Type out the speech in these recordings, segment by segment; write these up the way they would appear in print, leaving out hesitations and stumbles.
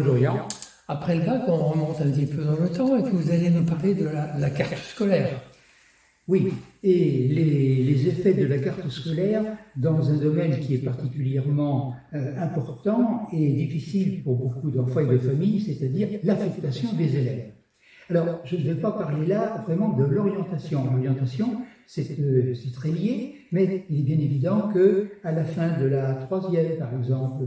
Florian. Après le bac, on remonte un petit peu dans le temps et puis vous allez nous parler de la carte scolaire. Oui, et les effets de la carte scolaire dans un domaine qui est particulièrement important et difficile pour beaucoup d'enfants et de familles, c'est-à-dire l'affectation des élèves. Alors, je ne vais pas parler là vraiment de l'orientation. L'orientation, c'est très lié, mais il est bien évident qu'à la fin de la troisième, par exemple,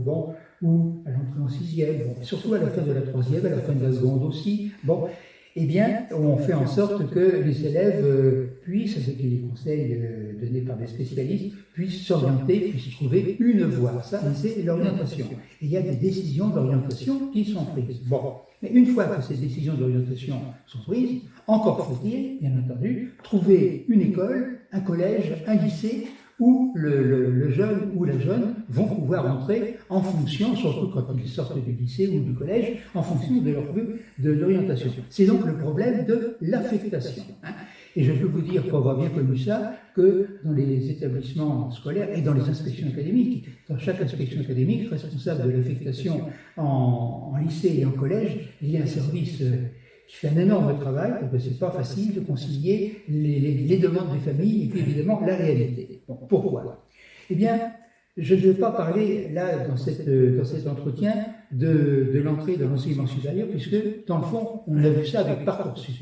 ou à l'entrée en sixième, surtout à la fin de la troisième, à la fin de la seconde aussi, eh bien, on fait en sorte que les élèves puissent, avec les conseils donnés par des spécialistes, puissent s'orienter, puissent trouver une voie. Ça, c'est l'orientation. Et il y a des décisions d'orientation qui sont prises. Mais une fois que ces décisions d'orientation sont prises, encore faut-il, bien entendu, trouver une école, un collège, un lycée, où le jeune ou la jeune vont pouvoir entrer en fonction, surtout quand ils sortent du lycée ou du collège, en fonction de leur vue de l'orientation. C'est donc le problème de l'affectation. Et je peux vous dire, pour avoir bien connu ça, que dans les établissements scolaires et dans les inspections académiques, dans chaque inspection académique, responsable de l'affectation en lycée et en collège, il y a un service qui fait un énorme travail, parce que ce n'est pas facile de concilier les demandes des familles et puis évidemment la réalité. Pourquoi? Eh bien, je ne vais pas parler là, dans cet entretien, de l'entrée dans l'enseignement supérieur, puisque dans le fond, on a vu ça avec Parcoursup.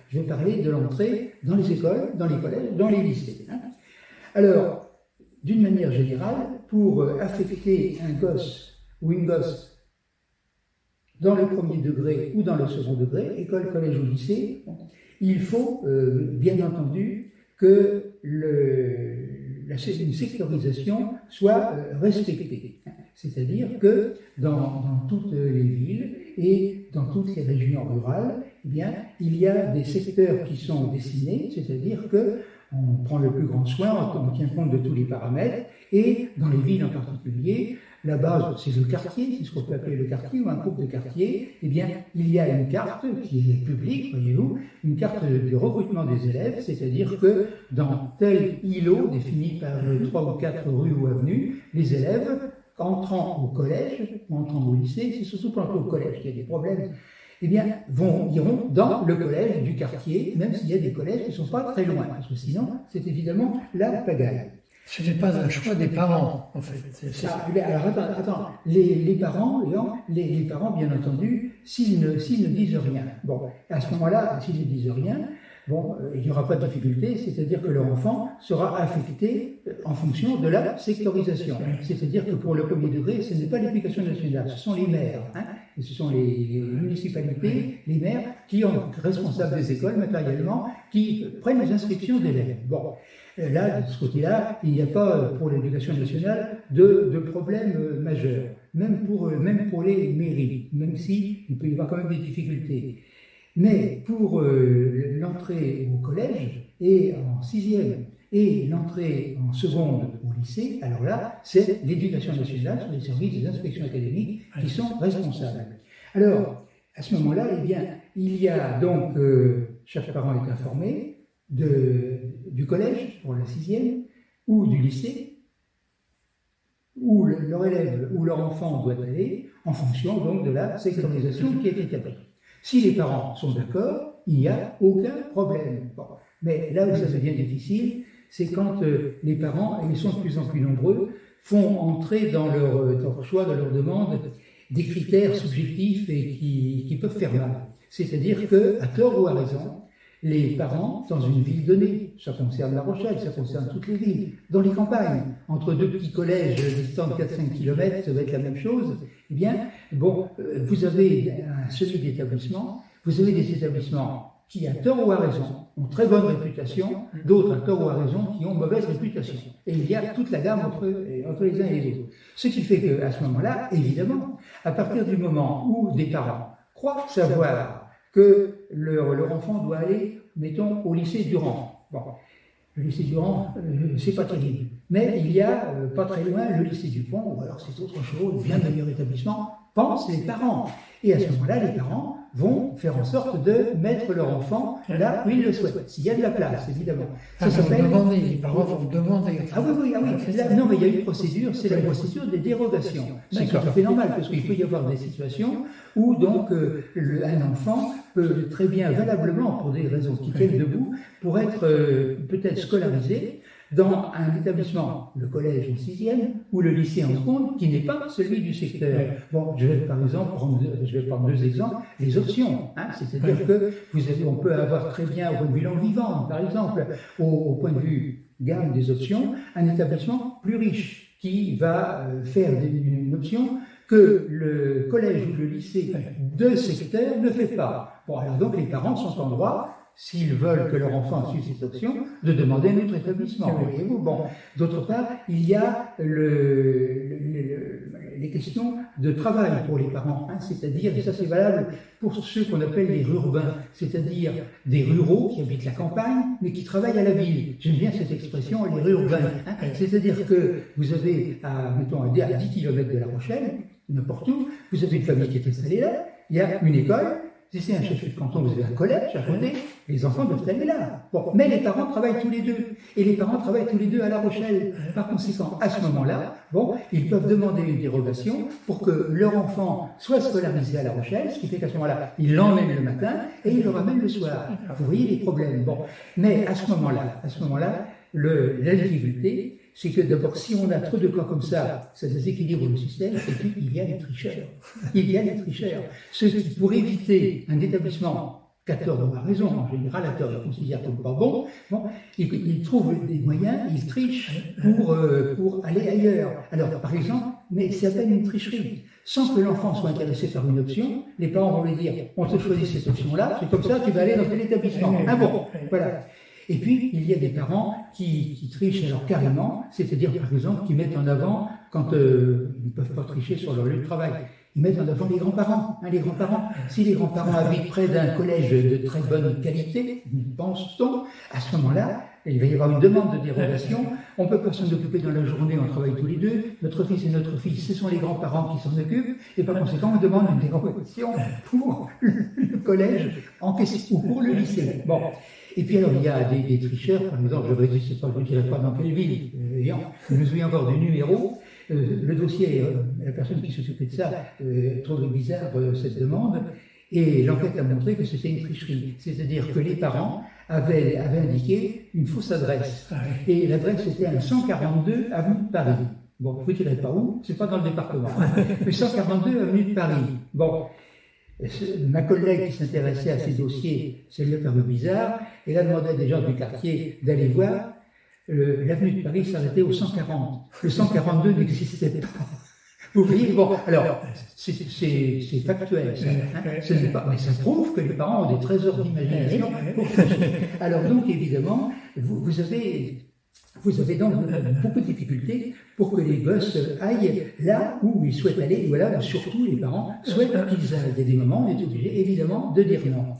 Je vais parler de l'entrée dans les écoles, dans les collèges, dans les lycées. Alors, d'une manière générale, pour affecter un gosse ou une gosse dans le premier degré ou dans le second degré, école, collège ou lycée, il faut bien entendu que une sectorisation soit respectée. C'est-à-dire que dans toutes les villes et dans toutes les régions rurales, eh bien, il y a des secteurs qui sont dessinés, c'est-à-dire qu'on prend le plus grand soin, on tient compte de tous les paramètres, et dans les villes en particulier, la base, c'est le quartier, c'est ce qu'on peut appeler le quartier ou un groupe de quartiers. Eh bien, il y a une carte qui est publique, voyez-vous, une carte de recrutement des élèves, c'est-à-dire que dans tel îlot défini par 3 ou 4 rues ou avenues, les élèves, entrant au collège, ou entrant au lycée, c'est surtout pour entrer au collège qu'il y a des problèmes, eh bien, iront dans le collège du quartier, même s'il y a des collèges qui ne sont pas très loin, parce que sinon, c'est évidemment la pagaille. Ce n'est pas un choix des parents, en fait. Alors, attends. Les parents, bien entendu, s'ils ne disent rien, à ce moment-là, s'ils ne disent rien, il n'y aura pas de difficulté, c'est-à-dire que leur enfant sera affecté en fonction de la sectorisation. C'est-à-dire que pour le premier degré, ce n'est pas l'éducation nationale, ce sont les maires, et ce sont les municipalités, les maires, qui sont responsables des écoles matériellement, qui prennent les inscriptions d'élèves. Là, de ce côté-là, il n'y a pas, pour l'éducation nationale, de problème majeur, même pour les mairies, même s'il peut y avoir quand même des difficultés. Mais pour l'entrée au collège et en sixième et l'entrée en seconde au lycée, alors là, c'est l'éducation nationale, sur les services des inspections académiques qui sont responsables. Alors, à ce moment-là, eh bien, il y a donc, chaque parent est informé, du collège pour la sixième, ou du lycée, où leur élève ou leur enfant doit aller, en fonction donc de la sectorisation qui est établie. Si les parents sont d'accord, il n'y a aucun problème. Mais là où ça devient difficile, c'est quand les parents, et ils sont de plus en plus nombreux, font entrer dans leur choix, dans leur demande, des critères subjectifs et qui peuvent faire mal. C'est-à-dire qu'à tort ou à raison, les parents, dans une ville donnée, ça concerne La Rochelle, ça concerne toutes les villes, dans les campagnes, entre deux petits collèges distants de 4-5 km, ça va être la même chose, eh bien, vous avez un semi d'établissement, vous avez des établissements qui, à tort ou à raison, ont très bonne réputation, d'autres, à tort ou à raison, qui ont mauvaise réputation. Et il y a toute la gamme entre les uns et les autres. Ce qui fait qu'à ce moment-là, évidemment, à partir du moment où des parents croient savoir que leur enfant doit aller, mettons, au lycée Durand. Le lycée Durand, c'est pas terrible. Mais il y a, pas très loin, le lycée Dupont, ou alors c'est autre chose, bien meilleur établissement, pensent les parents. Et à ce moment-là, les parents vont faire en sorte de mettre leur enfant là où ils le souhaitent, s'il y a de la place, évidemment. Ça s'appelle demander, les parents vont demander. Ah oui. Là, non, mais il y a une procédure, c'est la procédure des dérogations. C'est tout à fait normal, parce qu'il peut y avoir des situations où donc un enfant peut très bien, valablement, pour des raisons qui tiennent debout, pour être peut-être scolarisé dans un établissement, le collège en 6e ou le lycée en seconde, qui n'est pas celui du secteur. Bon, je vais par exemple prendre deux exemples, les options. Hein, c'est-à-dire que on peut avoir très bien, au point de vue langue vivante, par exemple, au point de vue gamme des options, un établissement plus riche qui va faire une option que le collège ou le lycée de secteur ne fait pas. Bon, alors donc les parents sont en droit, s'ils veulent que leur enfant suive cette option, de demander un autre établissement. Voyez-vous, bon. D'autre part, il y a les questions de travail pour les parents, hein, c'est-à-dire, et ça c'est valable pour ceux qu'on appelle les rurbains, c'est-à-dire des ruraux qui habitent la campagne, mais qui travaillent à la ville. J'aime bien cette expression, les rurbains. Hein, c'est-à-dire que vous avez, mettons, à 10 km de La Rochelle, n'importe où, vous avez une famille qui est installée là, il y a une école. Si c'est un chef-lieu de canton, vous avez un collège à côté, les enfants doivent aller là. Bon, mais les parents travaillent tous les deux. Et les parents travaillent tous les deux à La Rochelle. Par conséquent, à ce moment-là, bon, ils peuvent demander une dérogation pour que leur enfant soit scolarisé à La Rochelle, ce qui fait qu'à ce moment-là, ils l'emmènent le matin et ils le ramènent le soir. Vous voyez les problèmes. Bon, mais à ce moment-là, la difficulté, c'est que d'abord, si on a trop de cas comme ça déséquilibre le système, et puis il y a les tricheurs. Ceux qui, pour éviter un établissement, qu'à tort ou à raison, en général, à tort, ils considèrent comme pas bon, ils trouvent des moyens, ils trichent pour aller ailleurs. Alors, par exemple, mais c'est à peine une tricherie. Sans que l'enfant soit intéressé par une option, les parents vont lui dire, on te choisit cette option-là, c'est comme ça, tu vas aller dans tel établissement. Ah bon, voilà. Et puis, il y a des parents qui trichent alors carrément, c'est-à-dire par exemple qui mettent en avant, quand ils ne peuvent pas tricher sur leur lieu de travail, ils mettent en avant les grands-parents. Hein, les grands-parents. Si les grands-parents habitent près d'un collège de très bonne qualité, pense-t-on, à ce moment-là, il va y avoir une demande de dérogation. On ne peut pas s'en occuper dans la journée, on travaille tous les deux. Notre fils et notre fille, ce sont les grands-parents qui s'en occupent. Et par conséquent, on demande une dérogation pour le collège en question ou pour le lycée. Bon. Et puis alors, il y a des tricheurs, par exemple, je ne vous dirai pas dans quelle ville, je me souviens encore du numéro, le dossier, la personne qui s'occupait de ça trouvait bizarre cette demande, et l'enquête a montré que c'était une tricherie. C'est-à-dire que les parents avaient indiqué une fausse adresse. Et l'adresse était un 142 avenue de Paris. Bon, vous ne direz pas où, c'est pas dans le département, mais 142 avenue de Paris. Bon. Ma collègue qui s'intéressait à ces dossiers, ça lui a paru bizarre, et elle a demandé à des gens du quartier d'aller voir. L'avenue de Paris s'arrêtait au 140. Le 142 n'existait pas. Vous voyez, bon, alors, c'est factuel, ça, hein, mais ça prouve que les parents ont des trésors d'imagination. Alors donc, évidemment, vous avez donc beaucoup de difficultés pour que les gosses aillent là où ils souhaitent aller, et voilà, surtout les parents souhaitent qu'ils aillent. Il y a des moments où on est obligé, évidemment, de dire non.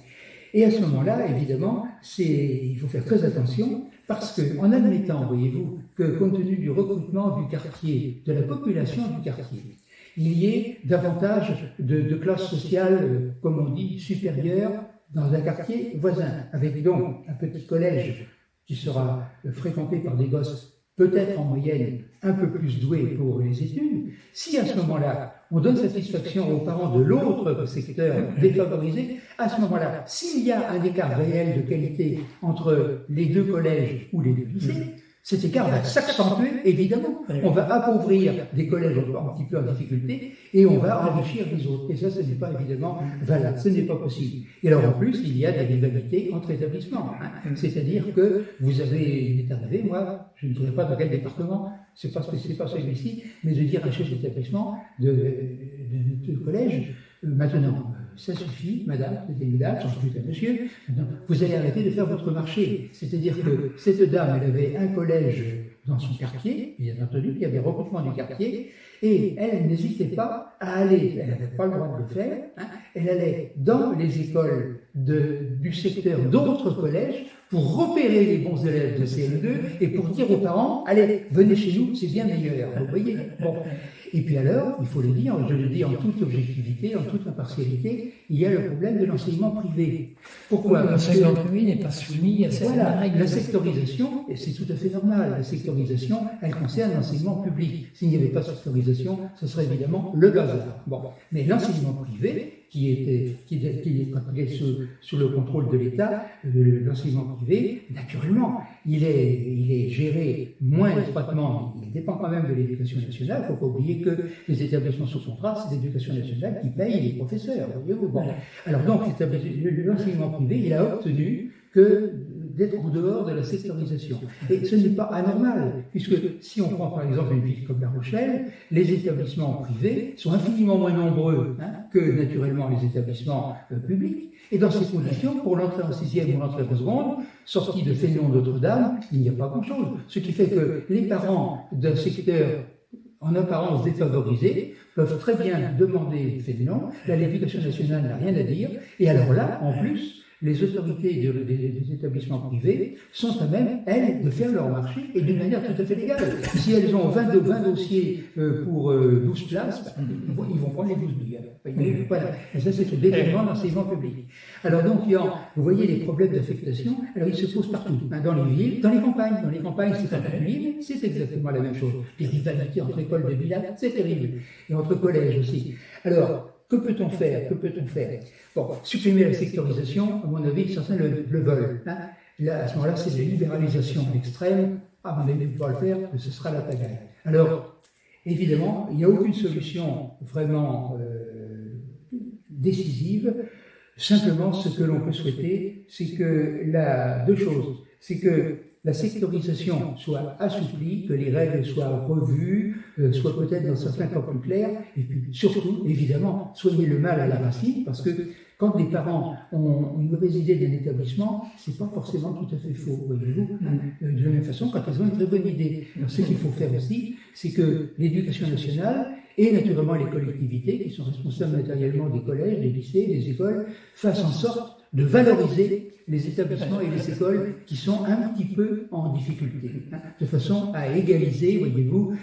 Et à ce moment-là, évidemment, il faut faire très attention, parce qu'en admettant, voyez-vous, que compte tenu du recrutement du quartier, de la population du quartier, il y ait davantage de classes sociales, comme on dit, supérieures dans un quartier voisin, avec donc un petit collège qui sera fréquenté par des gosses peut-être en moyenne un peu plus doués pour les études, si à ce moment-là, on donne satisfaction aux parents de l'autre secteur défavorisé, à ce moment-là, s'il y a un écart réel de qualité entre les deux collèges ou les deux lycées, cet écart va s'accentuer, évidemment. On va appauvrir des collèges un petit peu en difficulté et on va enrichir les autres. Et ça, ce n'est pas évidemment valable, ce n'est pas possible. Et alors en plus, il y a des rivalités entre établissements. Hein. C'est-à-dire que vous avez, il est arrivé, moi, je ne dirais pas dans quel département, c'est pas celui-ci, mais de dire à un chef d'établissement de collège, maintenant, ça suffit, madame, c'était une dame, j'en suis un monsieur, maintenant, vous allez arrêter de faire votre marché. C'est-à-dire que cette dame, elle avait un collège dans son quartier, bien entendu, il y avait recrutement du quartier, et elle n'hésitait pas à aller, elle n'avait pas le droit de le faire, hein, elle allait dans les écoles du secteur d'autres collèges pour repérer les bons élèves de CM2 et pour dire aux parents, allez, venez chez nous, c'est bien meilleur. Vous voyez? Bon. Et puis alors, il faut le dire, je le dis en toute objectivité, en toute impartialité, il y a le problème de l'enseignement privé. Pourquoi? L'enseignement privé n'est pas soumis à cette règle. La sectorisation, et c'est tout à fait normal, la sectorisation, elle concerne l'enseignement public. S'il n'y avait pas de sectorisation, ce serait évidemment le bazar. Bon. Mais l'enseignement privé, quand il est sous le contrôle de l'État, l'enseignement privé, naturellement, il est géré moins étroitement, il dépend quand même de l'éducation nationale. Il ne faut pas oublier que les établissements sous contrat, c'est l'éducation nationale qui paye les professeurs. Voyez-vous. Bon. Alors donc, l'enseignement privé, il a obtenu d'être en dehors de la sectorisation. Et ce n'est pas anormal, puisque si on prend par exemple une ville comme La Rochelle, les établissements privés sont infiniment moins nombreux que naturellement les établissements publics. Et dans ces conditions, pour l'entrée en sixième ou l'entrée en seconde, sortie de Fénelon Notre-Dame, il n'y a pas grand-chose. Ce qui fait que les parents d'un secteur en apparence défavorisé peuvent très bien demander Fénelon. Là, l'éducation nationale n'a rien à dire. Et alors là, en plus, les autorités des établissements privés sont à même, elles, de faire leur marché et d'une manière tout à fait légale. Si elles ont 20 dossiers pour 12 places, ils vont prendre les 12 billets. Voilà. Et ça, c'est le développement de l'enseignement public. Alors donc, vous voyez les problèmes d'affectation, alors ils se posent partout, dans les villes, dans les campagnes. Dans les campagnes, c'est un peu libre, c'est exactement la même chose. Les rivalités entre écoles de village, c'est terrible. Et entre collèges aussi. Alors, que peut-on faire? Bon, supprimer la sectorisation, à mon avis, certains le veulent. Là, à ce moment-là, c'est de la libéralisation extrême. À mon avis, pour le faire, ce sera la pagaille. Alors, évidemment, il n'y a aucune solution vraiment décisive. Simplement, ce que l'on peut souhaiter, c'est que deux choses. C'est que la sectorisation soit assouplie, que les règles soient revues, soient peut-être dans certains cas plus claires, et puis surtout, évidemment, soigner le mal à la racine, parce que quand les parents ont une mauvaise idée d'un établissement, c'est pas forcément tout à fait faux, voyez-vous. De la même façon, quand ils ont une très bonne idée. Alors, ce qu'il faut faire aussi, c'est que l'éducation nationale et naturellement les collectivités qui sont responsables matériellement des collèges, des lycées, des écoles, fassent en sorte de valoriser les établissements et les écoles qui sont un petit peu en difficulté, de façon à égaliser, voyez-vous,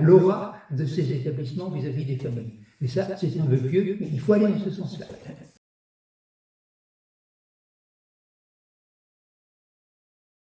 l'aura de ces établissements vis-à-vis des familles. Mais ça, c'est un vœu pieux, mais il faut aller dans ce sens-là.